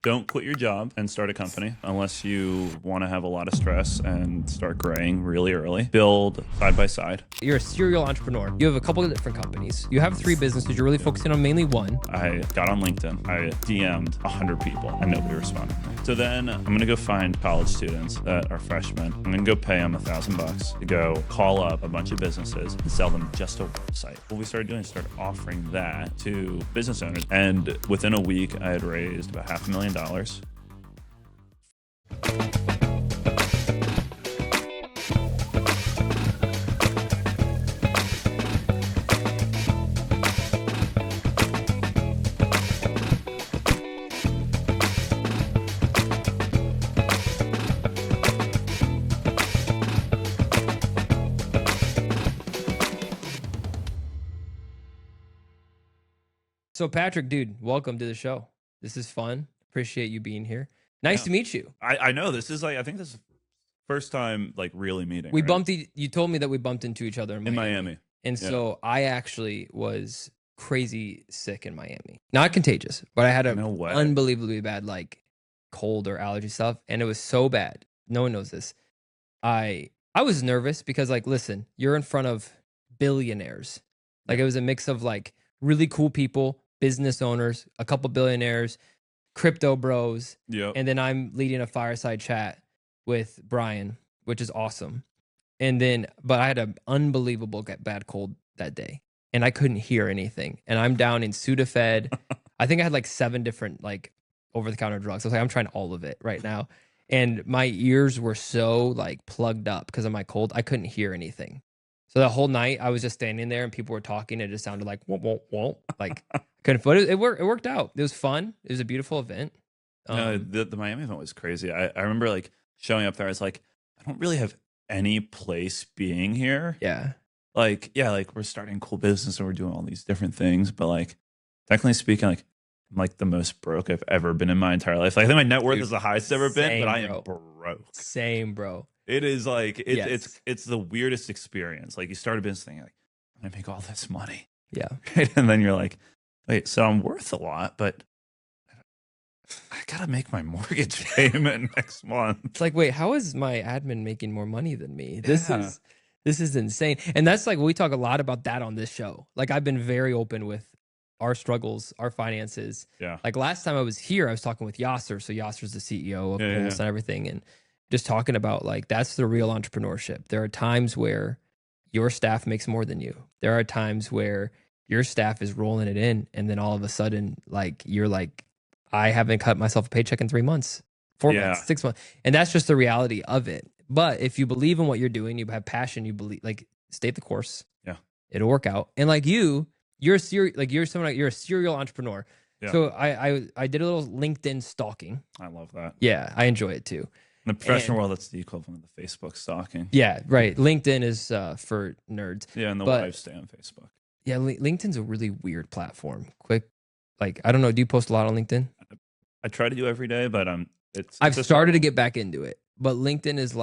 don't quit your job and start a company unless you want to have a lot of stress and start growing really early. Build side by side. You're a serial entrepreneur. You have a couple of different companies. You have 3 businesses. You're really focusing on mainly one. I got on LinkedIn. I DM'd 100 people and nobody responded. So then I'm going to go find college students that are freshmen. I'm going to go pay them $1,000 to go call up a bunch of businesses and sell them just a website. What we started doing is start offering that to business owners. And within a week, I had raised about $500,000. So Patrick, dude, welcome to the show. This is fun. Appreciate you being here. Nice to meet you. I know this is I think this is first time really meeting. We right? bumped. You told me that we bumped into each other in Miami. And so I actually was crazy sick in Miami. Not contagious, but I had an unbelievably bad cold or allergy stuff, and it was so bad. No one knows this. I was nervous because listen, you're in front of billionaires. It was a mix of really cool people, business owners, a couple billionaires, crypto bros. Yep. And then I'm leading a fireside chat with Brian, which is awesome. And then, but I had an unbelievable bad cold that day and I couldn't hear anything. And I'm down in Sudafed. I think I had 7 different over the counter drugs. I was I'm trying all of it right now. And my ears were so plugged up because of my cold. I couldn't hear anything. So the whole night I was just standing there and people were talking. It just sounded like, whoa, whoa, whoa. Couldn't put it. It worked out. It was fun. It was a beautiful event. No, the Miami event was crazy. I remember showing up there. I was I don't really have any place being here. Yeah. We're starting a cool business and we're doing all these different things. But technically speaking, I'm the most broke I've ever been in my entire life. I think my net worth is the highest it's ever been, but I am broke. Same, bro. It is it's the weirdest experience. You start a business thing, I'm gonna make all this money. Yeah. Right? And then you're wait, so I'm worth a lot, but I gotta make my mortgage payment next month. It's wait, how is my admin making more money than me? This is insane. And that's we talk a lot about that on this show. I've been very open with our struggles, our finances. Yeah. Last time I was here, I was talking with Yasser. So Yasser's the CEO of Pulse and everything. And just talking about that's the real entrepreneurship. There are times where your staff makes more than you. There are times where your staff is rolling it in. And then all of a sudden, you're I haven't cut myself a paycheck in 3 months, 4 months, 6 months. And that's just the reality of it. But if you believe in what you're doing, you have passion, you believe, stay the course. Yeah. It'll work out. And you're a serial entrepreneur. Yeah. So I did a little LinkedIn stalking. I love that. Yeah, I enjoy it too. In the professional world, that's the equivalent of the Facebook stalking. Yeah, right. LinkedIn is for nerds. Yeah, and the wives stay on Facebook. Yeah, LinkedIn's a really weird platform. I don't know. Do you post a lot on LinkedIn? I try to do every day, but I've started to get back into it. But LinkedIn is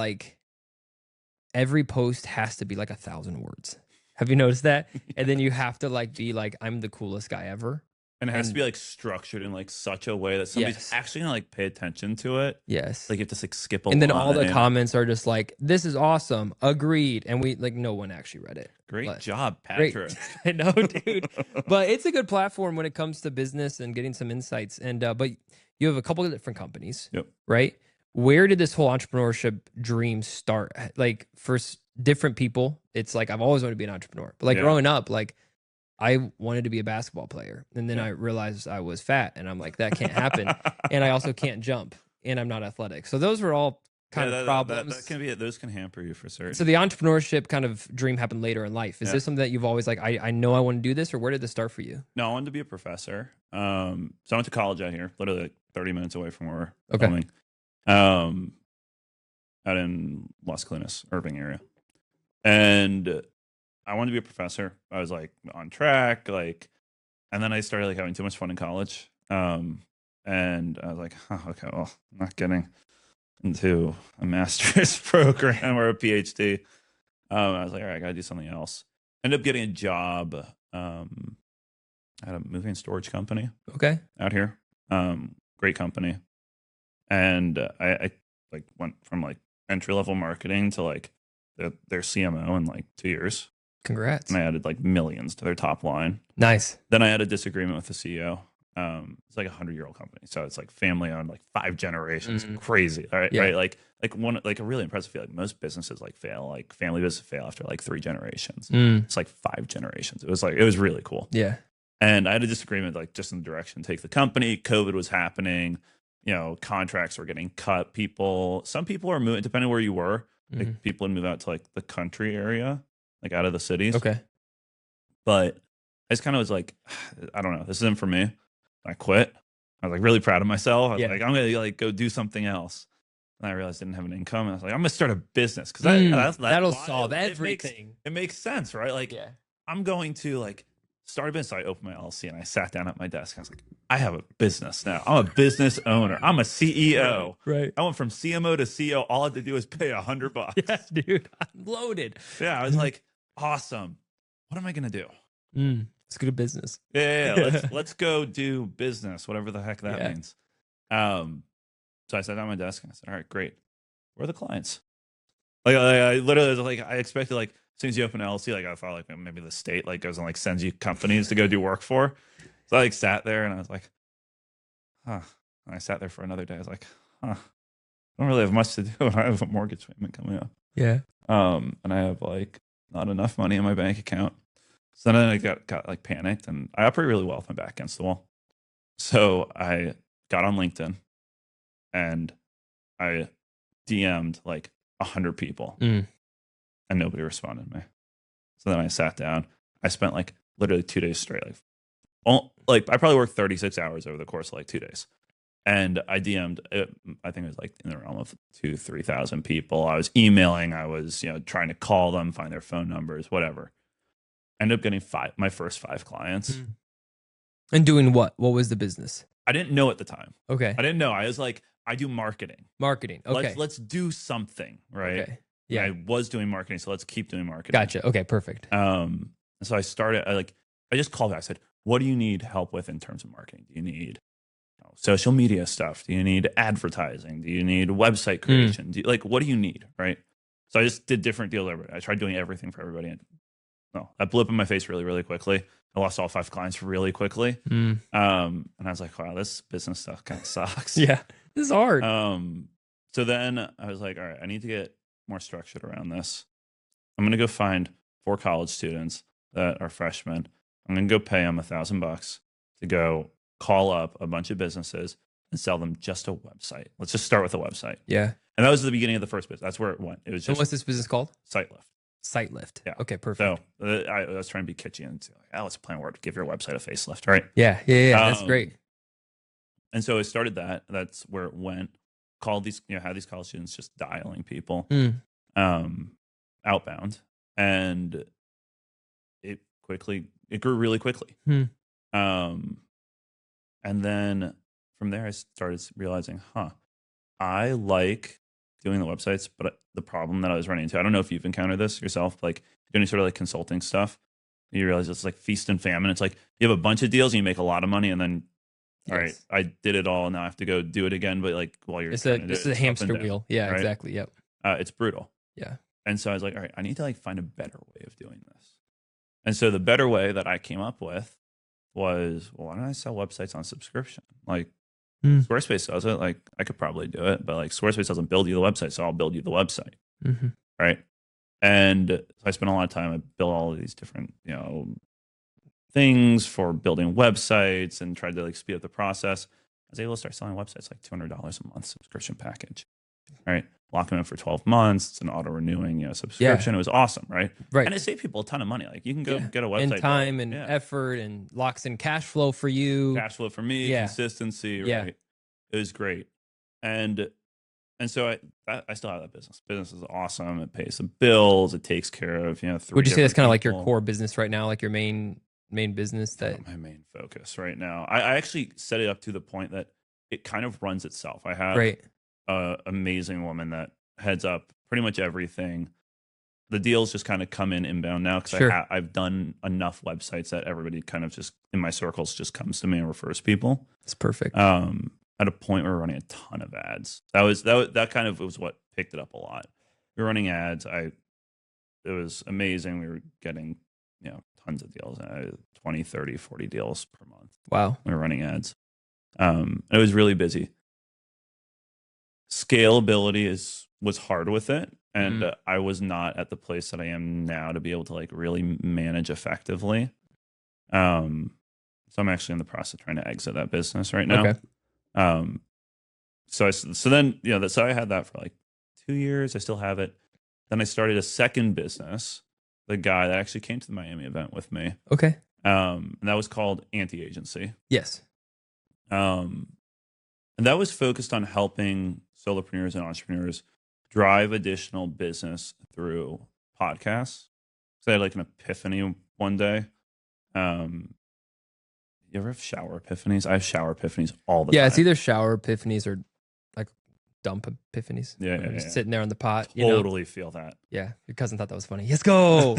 every post has to be 1,000 words. Have you noticed that? And then you have to be I'm the coolest guy ever. And it has to be structured in such a way that somebody's actually gonna pay attention to it. Yes. You have to skip a and then all the comments are just this is awesome, agreed. And we no one actually read it. Great job, Patrick. I know, dude. But it's a good platform when it comes to business and getting some insights. And but you have a couple of different companies. Yep. Right? Where did this whole entrepreneurship dream start? For different people, it's I've always wanted to be an entrepreneur. But growing up, I wanted to be a basketball player. And then I realized I was fat and I'm that can't happen. And I also can't jump and I'm not athletic. So those were all kind of problems. That can be it. Those can hamper you for certain. So the entrepreneurship kind of dream happened later in life. Is this something that you've always I know I want to do this, or where did this start for you? No, I wanted to be a professor. So I went to college out here, literally 30 minutes away from where we're Okay. filming. Out in Las Colinas, Irving area. And I wanted to be a professor. I was on track, and then I started having too much fun in college. And I was okay, well, I'm not getting into a master's program or a PhD. I was all right, I got to do something else. Ended up getting a job at a moving and storage company. Okay. Out here. great company. And I like went from like entry level marketing to like their CMO in like 2 years. Congrats. And I added like millions to their top line. Nice. Then I had a disagreement with the CEO. It's like a 100-year-old company, so it's like family owned, like 5 generations. Crazy, all right, Yeah. right? Like a really impressive feel. Like most businesses like fail, like family businesses fail after like 3 generations. It's like 5 generations. It was really cool. Yeah. And I had a disagreement, like just in the direction to take the company. COVID was happening, contracts were getting cut. Some people are moving, depending where you were. Like people would move out to like the country area, like out of the cities. Okay. But I just kind of was like, I don't know, this isn't for me. I quit. I was like really proud of myself. I was like, I'm gonna like go do something else. And I realized I didn't have an income. And I was like, I'm gonna start a business because that'll solve everything. It makes sense, right? Like, I'm going to like start a business. So I opened my LLC and I sat down at my desk. I was like, I have a business now. I'm a business owner. I'm a CEO. Right. I went from CMO to CEO. All I had to do was pay $100. Yeah, dude. I'm loaded. Yeah, I was like, awesome. What am I gonna do? Let's go to business. Yeah. Let's go do business, whatever the heck that means. So I sat down at my desk and I said, all right, great. Where are the clients? Like I literally was like, I expected like as soon as you open an LLC, like I thought like maybe the state like goes and like sends you companies to go do work for. So I like sat there and I was like, huh. And I sat there for another day. I was like, huh. I don't really have much to do. I have a mortgage payment coming up. Yeah. And I have like not enough money in my bank account. So then I got like panicked, and I operate really well with my back against the wall. So I got on LinkedIn and I DM'd like 100 people and nobody responded to me. So then I sat down. I spent like literally 2 days straight. Like I probably worked 36 hours over the course of like 2 days. And I DM'd, I think it was like in the realm of 2,000-3,000 people. I was emailing, I was, trying to call them, find their phone numbers, whatever. Ended up getting my first 5 clients. And doing what? What was the business? I didn't know at the time. Okay. I didn't know. I was like, I do marketing. Marketing. Okay. Let's do something, right? Okay. Yeah. And I was doing marketing, so let's keep doing marketing. Gotcha. Okay, perfect. So I started, I just called. I said, what do you need help with in terms of marketing? Do you need social media stuff? Do you need advertising? Do you need website creation? What do you need, right? So I just did different deals. I tried doing everything for everybody. And that blew up in my face really, really quickly. I lost all 5 clients really quickly. And I was like, wow, this business stuff kind of sucks. Yeah, this is hard. So then I was like, all right, I need to get more structured around this. I'm going to go find 4 college students that are freshmen. I'm going to go pay them $1,000 to go call up a bunch of businesses and sell them just a website. Let's just start with a website. Yeah. And that was the beginning of the first business. That's where it went. It was just. And what's this business called? SiteLyft. SiteLyft. Yeah. Okay, perfect. So I was trying to be kitschy and say, let's plan word, give your website a facelift, right? Yeah. That's great. And so I started that. That's where it went. Called these, had these college students just dialing people outbound, and it grew really quickly. And then from there, I started realizing, I like doing the websites, but the problem that I was running into, I don't know if you've encountered this yourself, like doing sort of like consulting stuff, you realize it's like feast and famine. It's like you have a bunch of deals and you make a lot of money, and then all right, I did it all. Now I have to go do it again. But like while you're this is a hamster wheel. Yeah, right? Exactly. Yep. It's brutal. Yeah. And so I was like, all right, I need to like find a better way of doing this. And so the better way that I came up with was, well, why don't I sell websites on subscription? Like Squarespace does it. Like I could probably do it, but like Squarespace doesn't build you the website, so I'll build you the website. Right. And so I spent a lot of time. I built all of these different, things for building websites and tried to like speed up the process. I was able to start selling websites like $200 a month subscription package, right? Lock them in for 12 months. It's an auto renewing, subscription. It was awesome, right? Right. And it saved people a ton of money. Like you can go get a website, and time and effort, and locks in cash flow for you. Cash flow for me, consistency, right? It was great, and so I still have that business. Business is awesome. It pays the bills. It takes care of 3. Would you say that's kind of like your core business right now, like your main business? That my main focus right now. I actually set it up to the point that it kind of runs itself. I have an amazing woman that heads up pretty much everything. The deals just kind of come in inbound now because I've done enough websites that everybody kind of just in my circles just comes to me and refers people. That's perfect. at a point where we were running a ton of ads. That kind of was what picked it up a lot. We were running ads. It was amazing. We were getting, tons of deals, 20, 30, 40 deals per month. Wow. We were running ads. It was really busy. Scalability was hard with it. And I was not at the place that I am now to be able to like really manage effectively. So I'm actually in the process of trying to exit that business right now. Okay. So then, so I had that for like 2 years. I still have it. Then I started a second business. The guy that actually came to the Miami event with me. Okay. And that was called AntiAgency. Yes. And that was focused on helping solopreneurs and entrepreneurs drive additional business through podcasts. So I had like an epiphany one day. You ever have shower epiphanies? I have shower epiphanies all the time. Yeah, it's either shower epiphanies or like dump epiphanies. Yeah, Just sitting there on the pot. Totally feel that. Yeah, your cousin thought that was funny. Let's go.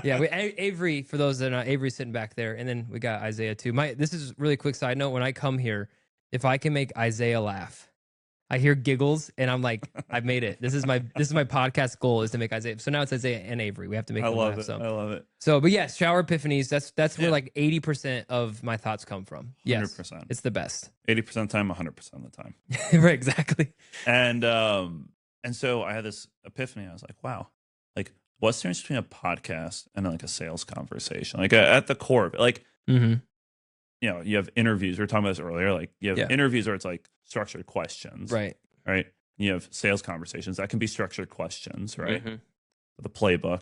Yeah, Avery, for those that are not, Avery's sitting back there. And then we got Isaiah too. This is a really quick side note. When I come here, if I can make Isaiah laugh, I hear giggles and I'm like, I've made it. This is my podcast goal, is to make Isaiah. So now it's Isaiah and Avery. We have to make them laugh. I love it. So, but yes, shower epiphanies. That's where like 80% of my thoughts come from. Yes, 100%. It's the best. 80% of the time, 100% of the time. Right, exactly. And so I had this epiphany. I was like, wow, like what's the difference between a podcast and like a sales conversation? Like at the core of it, like, you have interviews. We were talking about this earlier. Like you have interviews where it's like structured questions. Right. Right. You have sales conversations that can be structured questions, right? The playbook.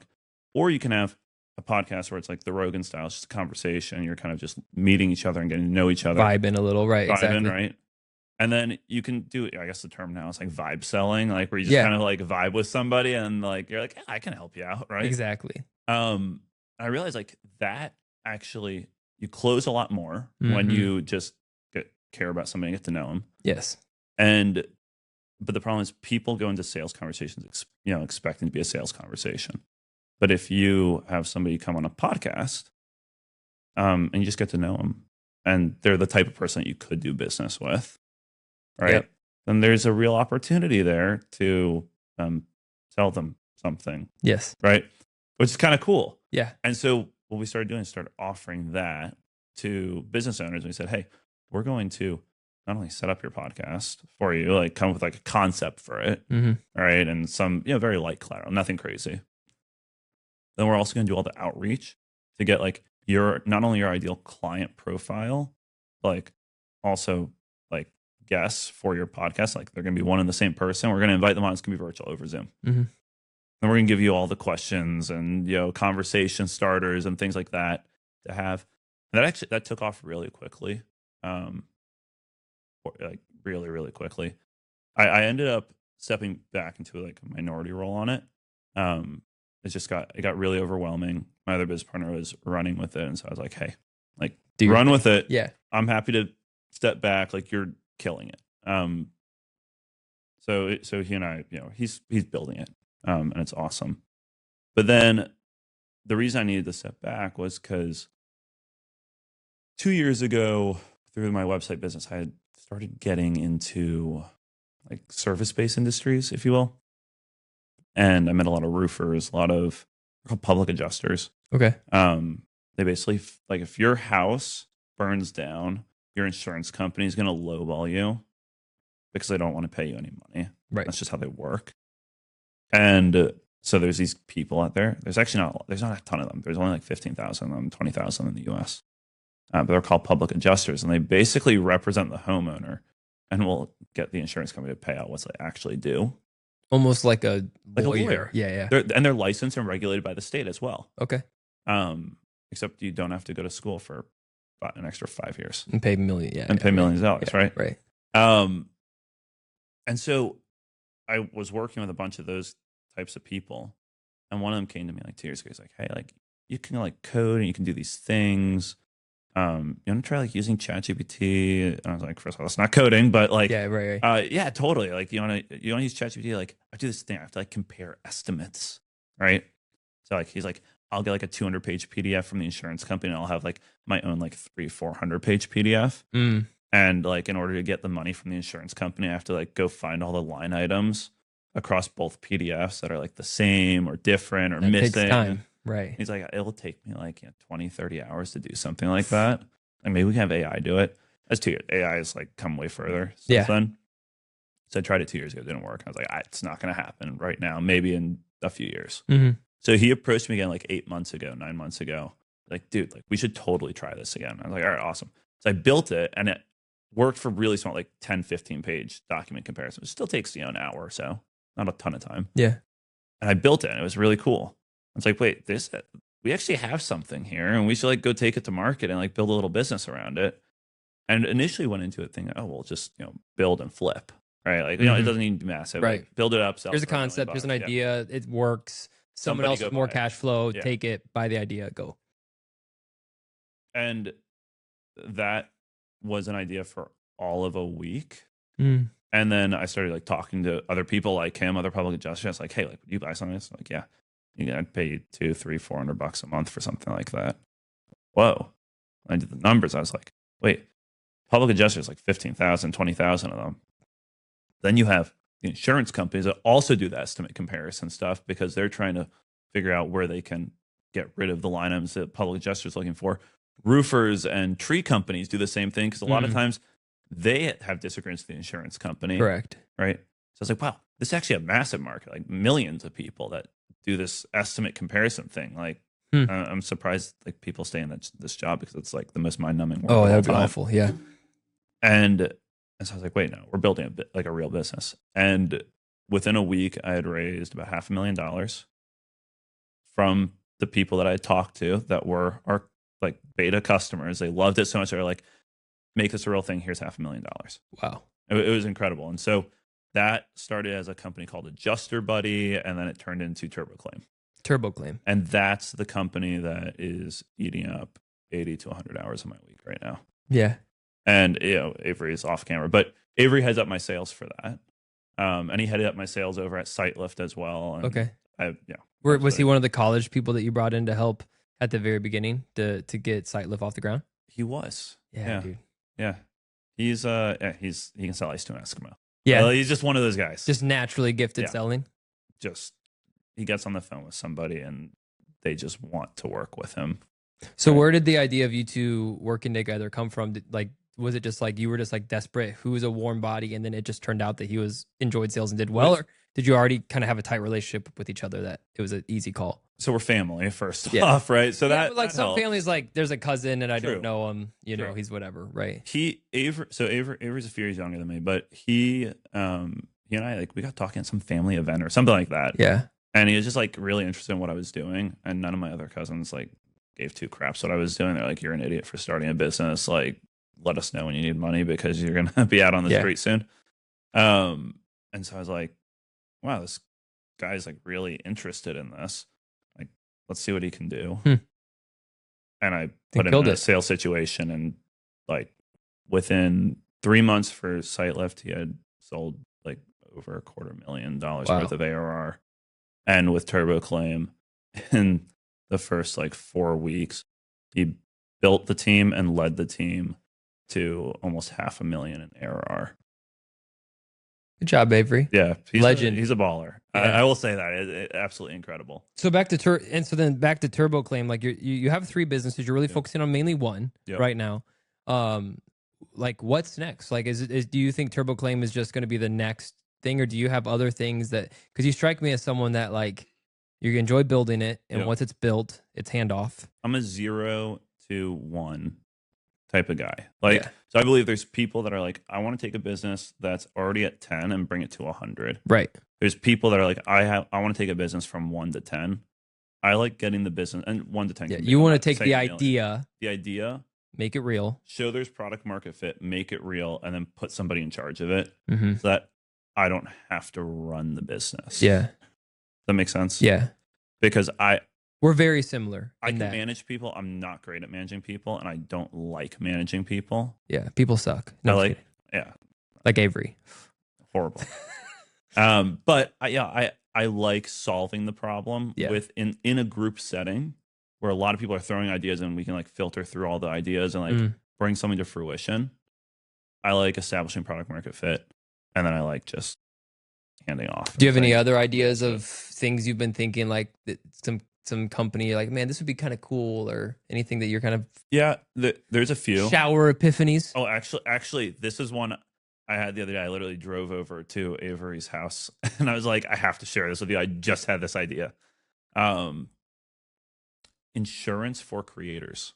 Or you can have a podcast where it's like the Rogan style, it's just a conversation. You're kind of just meeting each other and getting to know each other. Vibing a little, right? Exactly. Right. And then you can do, I guess the term now is like vibe selling, like where you just kind of like vibe with somebody and like you're like, yeah, I can help you out, right? Exactly. I realized like that actually you close a lot more when you just care about somebody and get to know them. Yes. But the problem is people go into sales conversations, expecting to be a sales conversation. But if you have somebody come on a podcast, and you just get to know them, and they're the type of person that you could do business with, right? Then there's a real opportunity there to sell them something. Yes. Right. Which is kind of cool. Yeah. And so what we started doing is started offering that to business owners. We said, hey, we're going to not only set up your podcast for you, like come with like a concept for it, right? And some, very light collateral, nothing crazy. Then we're also going to do all the outreach to get like not only your ideal client profile, like also like guests for your podcast. Like they're going to be one and the same person. We're going to invite them on. It's going to be virtual over Zoom. And we're going to give you all the questions and, conversation starters and things like that to have. And that took off really quickly. Like really, really quickly. I ended up stepping back into like a minority role on it. It got really overwhelming. My other business partner was running with it. And so I was like, hey, like run with it. Yeah. I'm happy to step back. Like you're killing it. So he and I, he's building it. And it's awesome. But then the reason I needed to step back was because 2 years ago, through my website business, I had started getting into like service-based industries, if you will. And I met a lot of roofers, a lot of public adjusters. Okay. They basically, like if your house burns down, your insurance company is going to lowball you because they don't want to pay you any money. Right. That's just how they work. And so there's these people out there. There's not a ton of them. There's only like 15,000 of them, 20,000 in the US. But they're called public adjusters, and they basically represent the homeowner and will get the insurance company to pay out what they actually do. Almost like a lawyer. Yeah. They're licensed and regulated by the state as well. Okay. Except you don't have to go to school for about an extra 5 years. And pay millions of dollars, right? Right. And so I was working with a bunch of those types of people, and one of them came to me like 2 years ago. He's like, hey, like you can like code and you can do these things. You want to try like using ChatGPT? And I was like, first of all, that's not coding, but like, yeah, totally. Like you want to use ChatGPT? Like I do this thing. I have to like compare estimates, right? So like he's like, I'll get like a 200-page PDF from the insurance company, and I'll have like my own like 300-400-page PDF. And like in order to get the money from the insurance company, I have to like go find all the line items across both PDFs that are like the same or different or That missing. takes time. Right. He's like, it'll take me like 20, 30 hours to do something like that. And maybe we can have AI do it. That's 2 years. AI has like come way further since then. So I tried it 2 years ago. It didn't work. I was like, it's not going to happen right now. Maybe in a few years. So he approached me again like 9 months ago. Like, dude, like we should totally try this again. I was like, all right, awesome. So I built it and it worked for really small, like 10, 15 page document comparison. It still takes, an hour or so, not a ton of time. Yeah. And I built it and it was really cool. It's like, wait, we actually have something here and we should like go take it to market and like build a little business around it. And initially went into it thinking, oh, we'll just, build and flip, right? Like, it doesn't need to be massive. Right. Like, build it up. Sell Here's it a for $1 million concept. Here's an idea. It works. Someone else with more cash flow, take it, buy the idea, go. And that was an idea for all of a week. And then I started like talking to other people like him, other public adjusters. Like, hey, like, would you buy something? Like, yeah, I'd pay you $200, $300, $400 a month for something like that. Whoa. I did the numbers. I was like, wait, public adjusters, like 15,000, 20,000 of them. Then you have the insurance companies that also do the estimate comparison stuff because they're trying to figure out where they can get rid of the line items that public adjusters looking for. Roofers and tree companies do the same thing because a lot of times they have disagreements with the insurance company. Correct. Right. So I was like, wow, this is actually a massive market, like millions of people that do this estimate comparison thing. Like, I'm surprised like people stay in this job because it's like the most mind-numbing work. Oh, that would be awful. Yeah. And so I was like, wait, no, we're building a real business. And within a week, I had raised about $500,000 from the people that I had talked to that were our like beta customers. They loved it so much. They were like, make this a real thing. Here's $500,000. Wow. It was incredible. And so that started as a company called Adjuster Buddy, and then it turned into TurboClaim. TurboClaim. And that's the company that is eating up 80 to 100 hours of my week right now. Yeah. And, Avery is off camera, but Avery heads up my sales for that. And he headed up my sales over at SiteLyft as well. And okay. Was he one of the college people that you brought in to help at the very beginning to get SiteLyft off the ground? He was. Yeah, dude. Yeah. He can sell ice to an Eskimo. Yeah. He's just one of those guys. Just naturally gifted selling. He gets on the phone with somebody and they just want to work with him. So where did the idea of you two working together come from? Was it just like you were just like desperate, who's a warm body, and then it just turned out that he enjoyed sales and did well? Or did you already kind of have a tight relationship with each other that it was an easy call? So we're family first off, right? So but some families, like there's a cousin and I don't know him, he's whatever, right? Avery's a few years younger than me, but he and I, like, we got talking at some family event or something like that. Yeah. And he was just like really interested in what I was doing. And none of my other cousins like gave two craps what I was doing. They're like, you're an idiot for starting a business. Like, let us know when you need money because you're going to be out on the street soon. And so I was like, wow, this guy's like really interested in this. Like, let's see what he can do. And I put him in a sales situation, and like within 3 months for SiteLyft, he had sold like over $250,000 worth of ARR. And with TurboClaim, in the first like 4 weeks, he built the team and led the team to almost $500,000 in ARR. Good job, Avery. Yeah, legend. He's a baller. Yeah. I will say that it's absolutely incredible. So back to TurboClaim. Like you have 3 businesses. You're really focusing on mainly one right now. Like what's next? Like do you think TurboClaim is just going to be the next thing, or do you have other things that? Because you strike me as someone that like you enjoy building it, and once it's built, it's handoff. I'm a 0 to 1 type of guy. Like, so I believe there's people that are like, I want to take a business that's already at 10 and bring it to 100. Right. There's people that are like, I want to take a business from 1 to 10. I like getting the business, and 1 to 10. Yeah, you want to take the idea, make it real, show there's product market fit, make it real, and then put somebody in charge of it so that I don't have to run the business. Yeah. That makes sense? Yeah. Because we're very similar. I can manage people. I'm not great at managing people, and I don't like managing people. Yeah, people suck. No, like Avery. Horrible. But I like solving the problem in a group setting where a lot of people are throwing ideas, and we can like filter through all the ideas and like bring something to fruition. I like establishing product market fit, and then I like just handing off. Do you have any other ideas of things you've been thinking, like that some company, like, man, this would be kind of cool, or anything that you're kind of there's a few shower epiphanies? Oh, actually, this is one I had the other day. I literally drove over to Avery's house, and I was like, I have to share this with you. I just had this idea. Insurance for creators.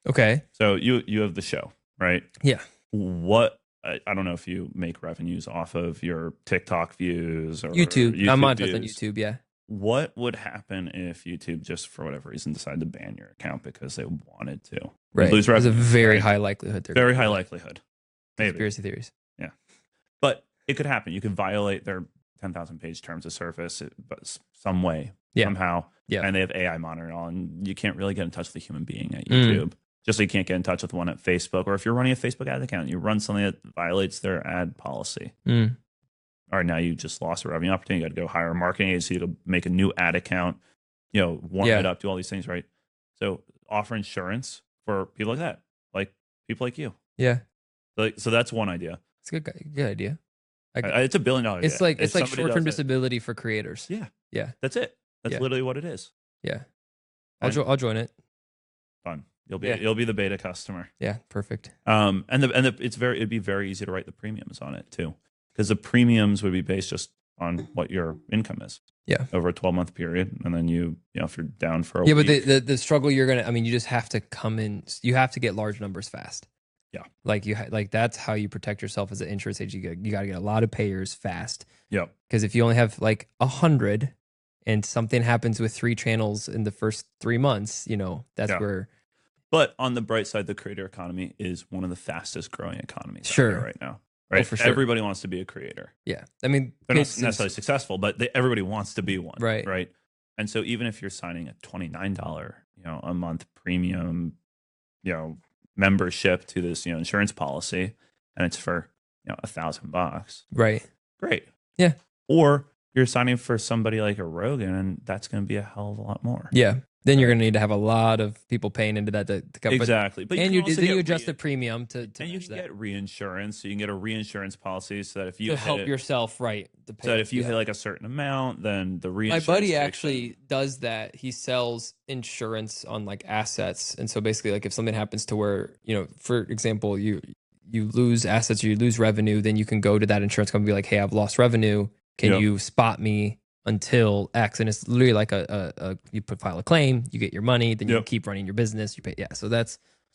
Okay. So you have the show, right? Yeah. What I don't know if you make revenues off of your TikTok views or YouTube. I'm on views. YouTube. Yeah. What would happen if YouTube just for whatever reason decided to ban your account because they wanted to? Right. Lose There's a revenue, very right? high likelihood. Very high likelihood. Maybe. Conspiracy theories. Yeah. But it could happen. You could violate their 10,000 page terms of service, but some way, somehow. Yeah. And they have AI monitoring all, and you can't really get in touch with a human being at YouTube. Just like you can't get in touch with one at Facebook, or if you're running a Facebook ad account, you run something that violates their ad policy. All right, now you just lost a revenue opportunity. You got to go hire a marketing agency to make a new ad account, warm it up, do all these things, right? So offer insurance for people like that, like people like you. Yeah. So that's one idea. It's a good idea. It's $1 billion idea. It's like short-term disability for creators. Yeah. Yeah. That's it. That's literally what it is. Yeah. I'll join it. Fun. You'll be the beta customer. Yeah, perfect. It'd be very easy to write the premiums on it too, because the premiums would be based just on what your income is. Yeah, over a 12-month period, and then if you're down for a week. But the struggle you just have to come in. You have to get large numbers fast. Yeah, like that's how you protect yourself as an insurance agent. You got to get a lot of payers fast. Yeah, because if you only have like 100, and something happens with 3 channels in the first 3 months, that's where. But on the bright side, the creator economy is one of the fastest growing economies out there right now. Right? Oh, for sure. Everybody wants to be a creator. Yeah. I mean, they're not necessarily successful, but everybody wants to be one. Right. Right. And so even if you're signing a $29, a month premium, membership to this, insurance policy, and it's for, $1,000. Right. Great. Yeah. Or you're signing for somebody like a Rogan, and that's going to be a hell of a lot more. Yeah. Then you're going to need to have a lot of people paying into that to cover. Exactly. But you adjust the premium to and you can get reinsurance. So you can get a reinsurance policy so that if you to help yourself, right? So that if you hit like a certain amount, then the reinsurance. My buddy actually does that. He sells insurance on like assets, and so basically, like if something happens to where for example, you lose assets or you lose revenue, then you can go to that insurance company and be like, hey, I've lost revenue. Can you spot me until X? And it's literally like you file a claim, you get your money, then you keep running your business, you pay. Yeah. So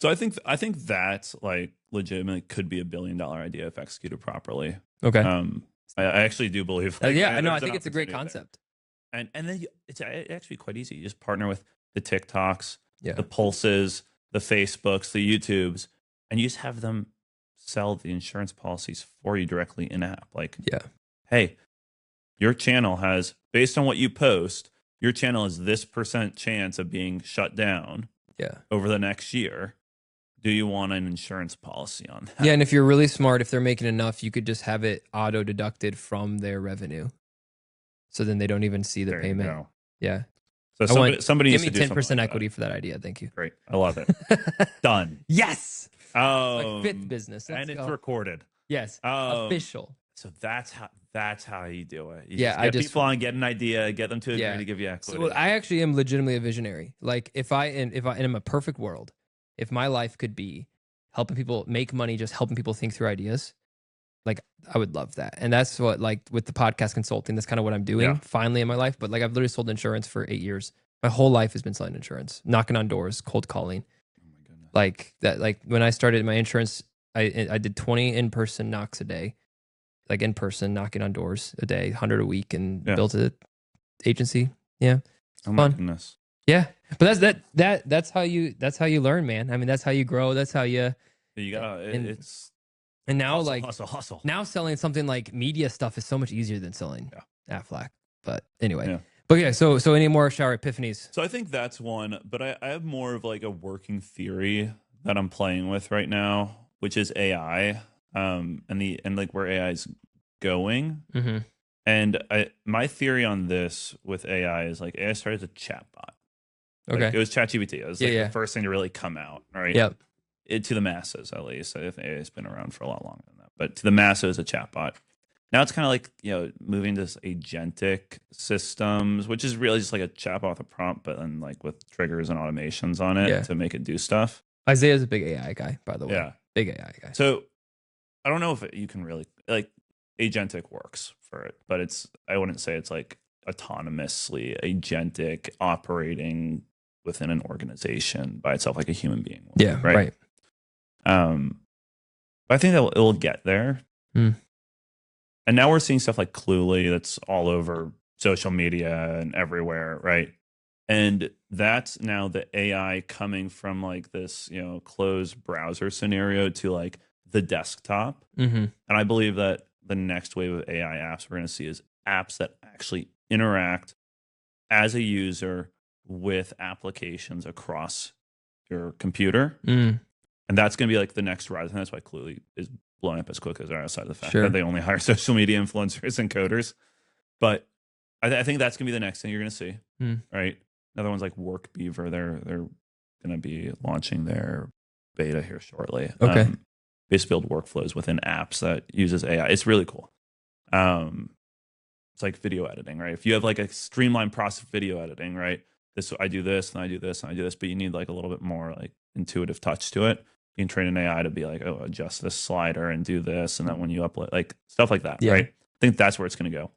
I think that's like legitimately could be $1 billion idea if executed properly. Okay. I actually do believe. I know. I think it's a great concept. There. And then it's actually quite easy. You just partner with the TikToks, the Pulses, the Facebooks, the YouTubes, and you just have them sell the insurance policies for you directly in app. Like, hey, your channel has, based on what you post, your channel has this % chance of being shut down over the next year. Do you want an insurance policy on that? Yeah, and if you're really smart, if they're making enough, you could just have it auto deducted from their revenue. So then they don't even see the payment. Yeah. So somebody give me 10% equity for that idea. Thank you. Great. I love it. Done. Yes. Like 5th business. Let's go. It's recorded. Yes. Official. So that's how you do it. You get people on, get an idea, get them to agree to give you equity. So I actually am legitimately a visionary. Like if I am a perfect world, if my life could be helping people make money, just helping people think through ideas, like I would love that. And that's what, like with the podcast consulting, that's kind of what I'm doing finally in my life. But like I've literally sold insurance for 8 years. My whole life has been selling insurance, knocking on doors, cold calling. Oh my goodness. Like that. Like when I started my insurance, I did 20 in-person knocks a day. Like in person, knocking on doors a day, 100 a week, and built an agency. Yeah, oh my goodness. Yeah, but that's how you learn, man. I mean, that's how you grow. That's how you got it's. And now, hustle. Now selling something like media stuff is so much easier than selling Aflac. But anyway, So any more shower epiphanies? So I think that's one, but I have more of like a working theory that I'm playing with right now, which is AI. And like where AI is going. Mm-hmm. And my theory on this with AI is like AI started as a chatbot. Okay. Like it was ChatGPT. It was like the first thing to really come out, right? Yep. to the masses at least. I think it's been around for a lot longer than that, but to the masses, a chatbot. Now it's kind of like, moving to this agentic systems, which is really just like a chatbot with a prompt, but then like with triggers and automations on it to make it do stuff. Isaiah's a big AI guy, by the way. Yeah. Big AI guy. So I don't know if you can really, like, agentic works for it, but I wouldn't say it's like autonomously agentic operating within an organization by itself like a human being would, yeah, right. But I think that it'll get there. And now we're seeing stuff like Cluely that's all over social media and everywhere, right? And that's now the AI coming from like this, closed browser scenario to like the desktop. And I believe that the next wave of AI apps we're going to see is apps that actually interact as a user with applications across your computer. And that's going to be like the next rise. And that's why Cluely is blown up as quick as they're, outside of the fact that they only hire social media influencers and coders. But I think that's going to be the next thing you're going to see, right? Another one's like Workbeaver. They're going to be launching their beta here shortly. Okay. Basically build workflows within apps that uses AI. It's really cool. It's like video editing, right? If you have like a streamlined process of video editing, right? I do this and I do this and I do this, but you need like a little bit more like intuitive touch to it. You can train an AI to be like, oh, adjust this slider and do this. And then when you upload, like stuff like that, right? I think that's where it's going to go.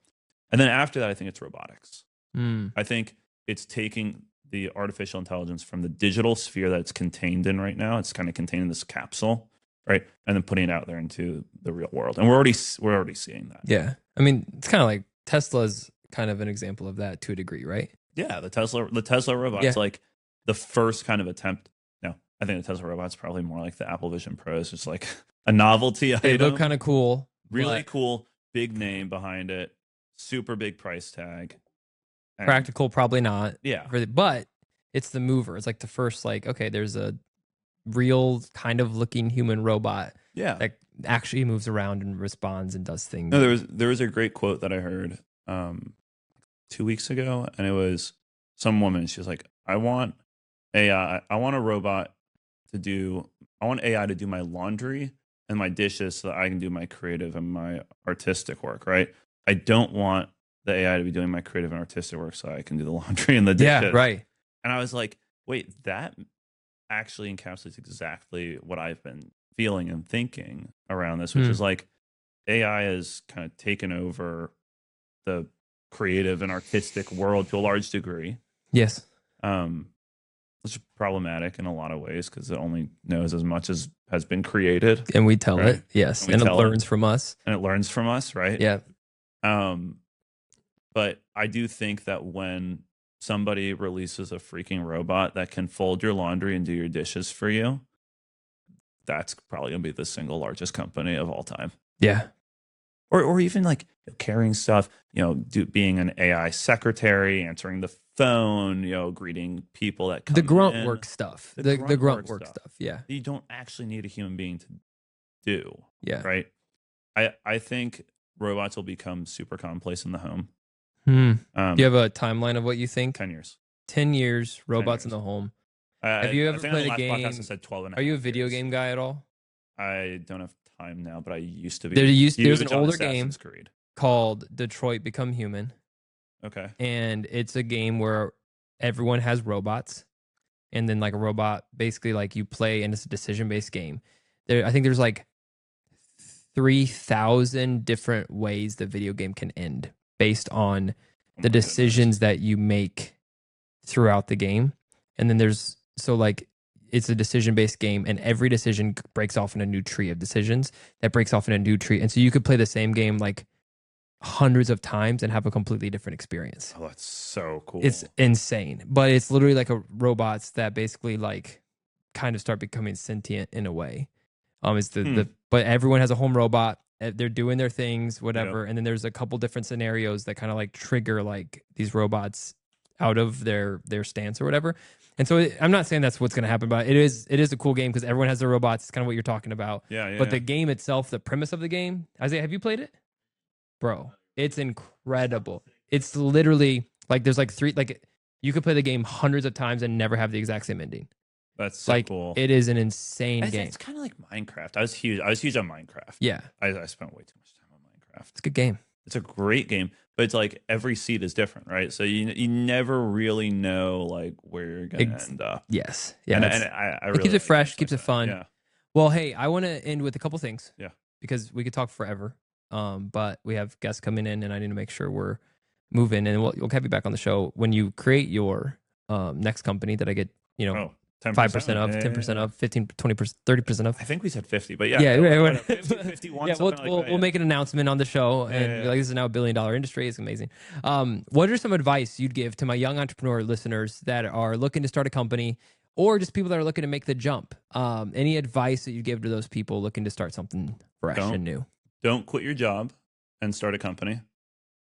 And then after that, I think it's robotics. I think it's taking the artificial intelligence from the digital sphere that it's contained in right now. It's kind of contained in this capsule, right? And then putting it out there into the real world. And we're already seeing that. Yeah. I mean, it's kind of like Tesla's kind of an example of that to a degree, right? Yeah. The Tesla robot's like the first kind of attempt. No, I think the Tesla robot's probably more like the Apple Vision Pro. It's just like a novelty item. They look kind of cool. Really cool. Big name behind it. Super big price tag. And practical, probably not. Yeah. But it's the mover. It's like the first, like, okay, there's a real kind of looking human robot that actually moves around and responds and does things. No, there was a great quote that I heard 2 weeks ago, and it was some woman. She was like, I want AI to do my laundry and my dishes so that I can do my creative and my artistic work, right? I don't want the AI to be doing my creative and artistic work so I can do the laundry and the dishes. Yeah, right. And I was like, wait, that actually encapsulates exactly what I've been feeling and thinking around this, which is like AI has kind of taken over the creative and artistic world to a large degree. Yes. Which is problematic in a lot of ways because it only knows as much as has been created. And we tell it, yes. And it learns from us. And it learns from us, right? Yeah. But I do think that when somebody releases a freaking robot that can fold your laundry and do your dishes for you, that's probably going to be the single largest company of all time. Yeah. Or even like carrying stuff, being an AI secretary, answering the phone, greeting people that come the grunt in. work stuff. The grunt work stuff. Yeah. You don't actually need a human being to do. Yeah. Right. I think robots will become super commonplace in the home. Do you have a timeline of what you think? 10 years. 10 years, robots in the home. Have you ever played a game? I said 12 and a half Are you a video years. game guy at all? I don't have time now, but I used to be. There's an older game called Detroit Become Human. Okay. And it's a game where everyone has robots. And then like a robot, basically like you play, and it's a decision-based game. I think there's like 3,000 different ways the video game can end based on the decisions that you make throughout the game. And then it's a decision-based game, and every decision breaks off in a new tree of decisions that breaks off in a new tree. And so you could play the same game like hundreds of times and have a completely different experience. Oh, that's so cool. It's insane. But it's literally like robots that basically like kind of start becoming sentient in a way. But everyone has a home robot. They're doing their things, whatever. Yep. And then there's a couple different scenarios that kind of like trigger like these robots out of their stance or whatever. And so I'm not saying that's what's going to happen, but it is a cool game because everyone has their robots. It's kind of what you're talking about. Yeah. But the game itself, the premise of the game, Isaiah, have you played it? Bro, it's incredible. It's literally like there's like three, like you could play the game hundreds of times and never have the exact same ending. That's so Like cool. it is an insane game. It's kind of like Minecraft. I was huge on Minecraft. Yeah, I spent way too much time on Minecraft. it's a good game. It's a great game, but it's like every seed is different, right? So you never really know like where you're gonna end up. Yes, yeah. And I really it keeps it like fresh, games keeps like it that. fun. Yeah. Well, hey, I want to end with a couple things. Yeah. Because we could talk forever. But we have guests coming in, and I need to make sure we're moving. And we'll have you back on the show when you create your next company that I get, 10%. 5% of, 10% of, 15, 20%, 30% of. I think we said 50, but yeah. Yeah, 50, 51, yeah, something like that. we'll make an announcement on the show, and be like, this is now $1 billion industry. It's amazing. What are some advice you'd give to my young entrepreneur listeners that are looking to start a company, or just people that are looking to make the jump? Any advice that you give to those people looking to start something fresh and new? Don't quit your job and start a company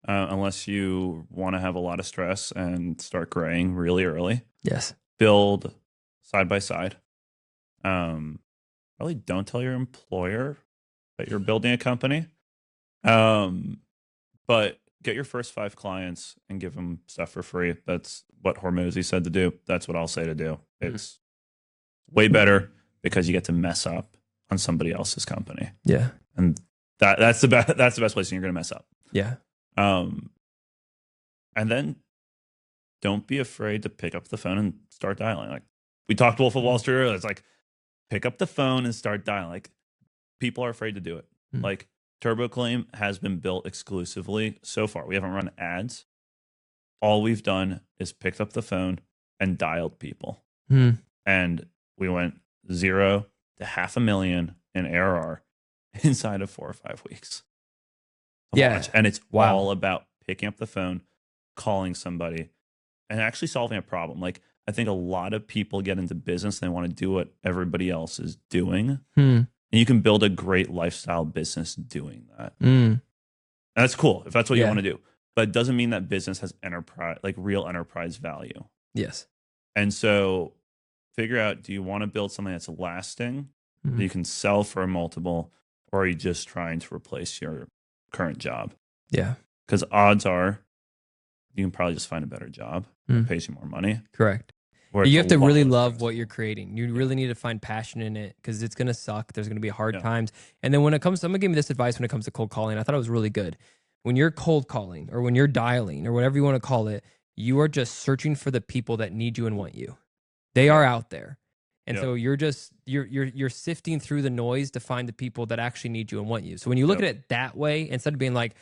unless you want to have a lot of stress and start growing really early. Yes. Build side by side. Probably don't tell your employer that you're building a company. But get your first 5 clients and give them stuff for free. That's what Hormozy said to do. That's what I'll say to do. It's way better because you get to mess up on somebody else's company. Yeah. And that's the best place you're going to mess up. Yeah. And then don't be afraid to pick up the phone and start dialing. Like we talked Wolf of Wall Street earlier. It's like pick up the phone and start dialing. Like people are afraid to do it. Like TurboClaim has been built exclusively so far. We haven't run ads. All we've done is picked up the phone and dialed people. And we went 0 to $500,000 in ARR inside of 4 or 5 weeks. Launch. And it's all about picking up the phone, calling somebody, and actually solving a problem. Like I think a lot of people get into business and they want to do what everybody else is doing. And you can build a great lifestyle business doing that. And that's cool if that's what you want to do. But it doesn't mean that business has enterprise, like real enterprise value. Yes. And so figure out, do you want to build something that's lasting, that you can sell for a multiple, or are you just trying to replace your current job? Yeah. Because odds are you can probably just find a better job that pays you more money. Correct. You have to really love what you're creating. You really need to find passion in it because it's going to suck. There's going to be hard times. And then when it comes, someone gave me this advice when it comes to cold calling. I thought it was really good. When you're cold calling or when you're dialing or whatever you want to call it, you are just searching for the people that need you and want you. They are out there. And so you're just, you're sifting through the noise to find the people that actually need you and want you. So when you look at it that way, instead of being like,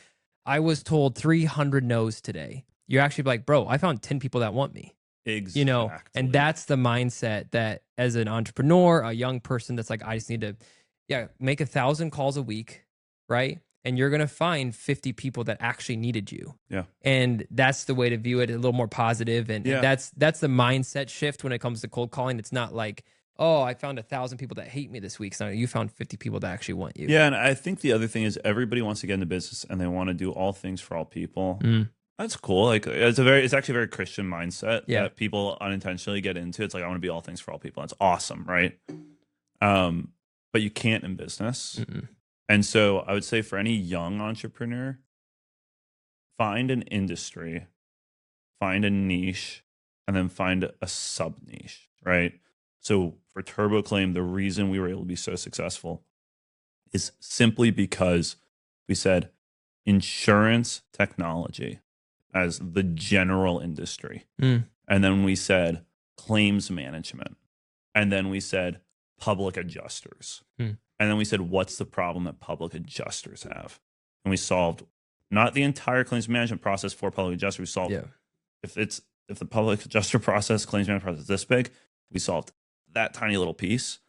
I was told 300 no's today, you're actually like, bro, I found 10 people that want me. Exactly. And that's the mindset that as an entrepreneur, a young person that's like, I just need to, make 1,000 calls a week, right? And you're going to find 50 people that actually needed you. Yeah. And that's the way to view it, a little more positive. And that's the mindset shift when it comes to cold calling. It's not like, oh, I found 1,000 people that hate me this week. So you found 50 people that actually want you. Yeah. And I think the other thing is everybody wants to get into business and they want to do all things for all people. That's cool. Like it's actually a very Christian mindset that people unintentionally get into. It's like, I want to be all things for all people. That's awesome. Right. But you can't in business. And so I would say for any young entrepreneur, find an industry, find a niche, and then find a sub niche. Right. So for TurboClaim, the reason we were able to be so successful is simply because we said insurance technology as the general industry. And then we said claims management. And then we said public adjusters. And then we said, what's the problem that public adjusters have? And we solved not the entire claims management process for public adjusters. We solved if the public adjuster process, claims management process is this big, we solved that tiny little piece.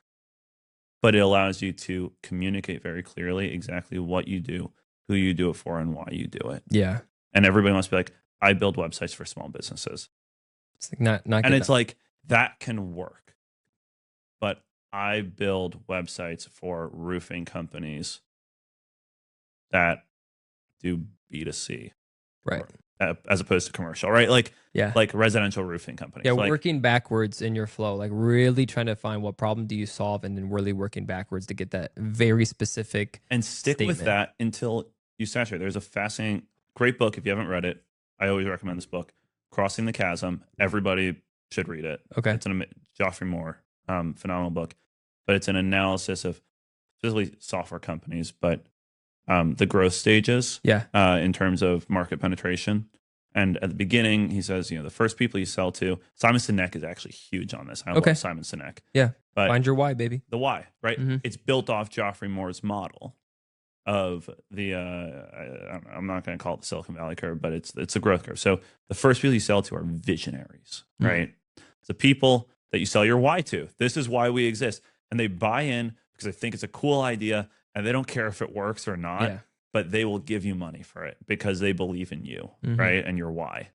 But it allows you to communicate very clearly exactly what you do, who you do it for, and why you do it. Yeah. And everybody wants to be like, I build websites for small businesses. It's like not and it's like, that can work. But I build websites for roofing companies that do B2C. Right. As opposed to commercial, right? Like, like residential roofing companies. Yeah, like, working backwards in your flow, like really trying to find what problem do you solve and then really working backwards to get that very specific and stick with that until you saturate. There's a fascinating, great book. If you haven't read it, I always recommend this book, Crossing the Chasm. Everybody should read it. Okay. It's Joffrey Moore phenomenal book, but it's an analysis of specifically software companies, but the growth stages in terms of market penetration. And at the beginning, he says, the first people you sell to, Simon Sinek is actually huge on this. I love Simon Sinek. Yeah. But find your why, baby. The why, right? It's built off Geoffrey Moore's model of the, I'm not going to call it the Silicon Valley curve, but it's a growth curve. So the first people you sell to are visionaries, right? It's the people that you sell your why to. This is why we exist. And they buy in because they think it's a cool idea and they don't care if it works or not. Yeah. But they will give you money for it because they believe in you, right? And your why.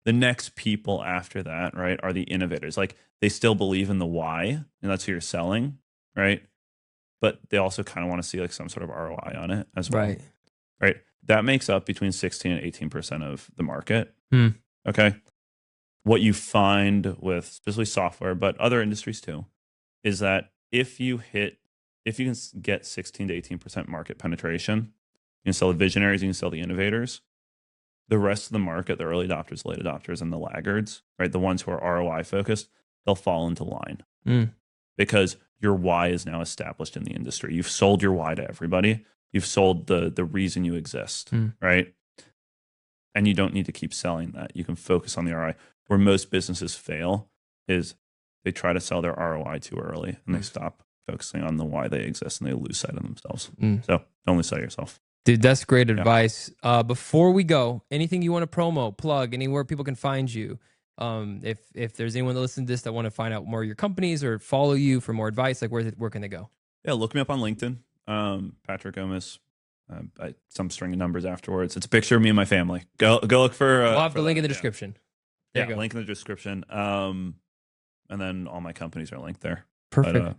The next people after that, right, are the innovators. Like they still believe in the why, and that's who you're selling, right? But they also kind of want to see like some sort of ROI on it as well. Right. That makes up between 16 and 18% of the market. Okay. What you find with especially software, but other industries too, is that if you can get 16 to 18% market penetration, you can sell the visionaries, you can sell the innovators. The rest of the market, the early adopters, late adopters, and the laggards, right? The ones who are ROI focused, they'll fall into line because your why is now established in the industry. You've sold your why to everybody. You've sold the reason you exist, right? And you don't need to keep selling that. You can focus on the ROI. Where most businesses fail is they try to sell their ROI too early and they stop focusing on the why they exist and they lose sight of themselves. So don't lose sight of yourself. Dude, that's great advice. Before we go, anything you want to promo, plug, anywhere people can find you? If there's anyone that listens to this that want to find out more of your companies or follow you for more advice, like where can they go? Yeah, look me up on LinkedIn, Patrick Gomez. Some string of numbers afterwards. It's a picture of me and my family. Go look for. We'll have the link in the description. Yeah, link in the description. And then all my companies are linked there. Perfect.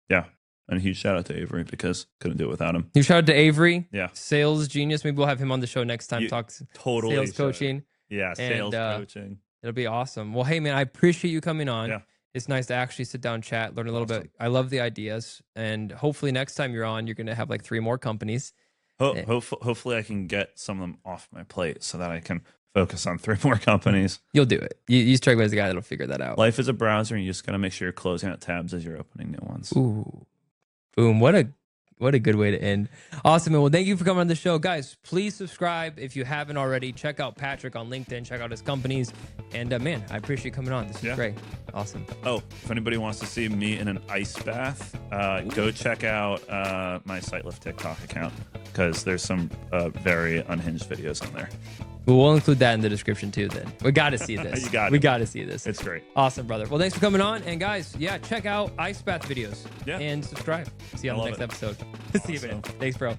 But, and a huge shout out to Avery because couldn't do it without him. Huge shout out to Avery. Yeah. Sales genius. Maybe we'll have him on the show next time. Talk sales coaching. Yeah, sales coaching. It'll be awesome. Well, hey man, I appreciate you coming on. Yeah. It's nice to actually sit down, chat, learn a little bit. I love the ideas. And hopefully next time you're on, you're going to have like 3 more companies. Hopefully I can get some of them off my plate so that I can focus on 3 more companies. You'll do it. You strike me as a guy that'll figure that out. Life is a browser, and you just got to make sure you're closing out tabs as you're opening new ones. Ooh, boom! What a good way to end. Awesome, man. Well, thank you for coming on the show, guys. Please subscribe if you haven't already. Check out Patrick on LinkedIn. Check out his companies. And man, I appreciate you coming on. This is great. Awesome. Oh, if anybody wants to see me in an ice bath, go check out my SiteLyft TikTok account because there's some very unhinged videos on there. We'll include that in the description too then. We got to see this. We got to see this. It's great. Awesome, brother. Well, thanks for coming on. And guys, check out Ice Bath videos. And subscribe. See you on the next episode. Awesome. See you, man. Thanks, bro.